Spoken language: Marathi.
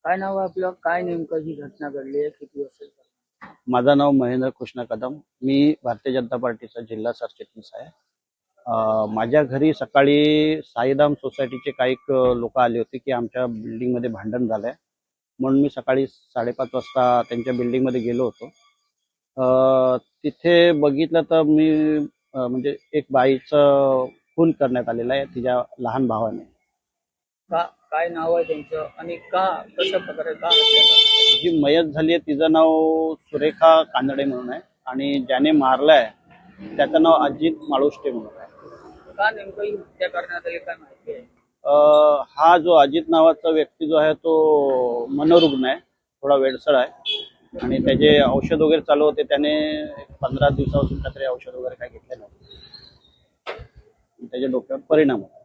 काय नाव आहे आपलं? काय नेमकं ही घटना घडली आहे? किती असेल? माझं नाव महेंद्र कृष्ण कदम. मी भारतीय जनता पार्टीचा जिल्हा सरचिटणीस आहे. माझ्या घरी सकाळी साईधाम सोसायटीचे काही लोक आले होते की आमच्या बिल्डिंगमध्ये भांडण झालंय, म्हणून मी सकाळी 5:30 वाजता त्यांच्या बिल्डिंगमध्ये गेलो होतो. तिथे बघितलं तर मी म्हणजे एक बाईचं खून करण्यात आलेला आहे तिच्या लहान भावाने. काय नाव आहे त्यांचं आणि कशा प्रकारे हत्या झाली? जी मयत झाली आहे तिचं नाव सुरेखा कानडे म्हणून आहे आणि ज्याने मारलाय त्याचं नाव अजित माळुष्टे म्हणून आहे. का नेमकं ही हत्या करण्यात आली काय माहिती आहे? हा जो अजित नावाचा व्यक्ती जो आहे तो मनोरुग्ण आहे, थोडा वेडसळ आहे आणि त्याचे औषध वगैरे चालू होते. त्याने 15 दिवसापासून काहीतरी औषध वगैरे काय घेतले नव्हते, त्याच्या डोक्यावर परिणाम होता.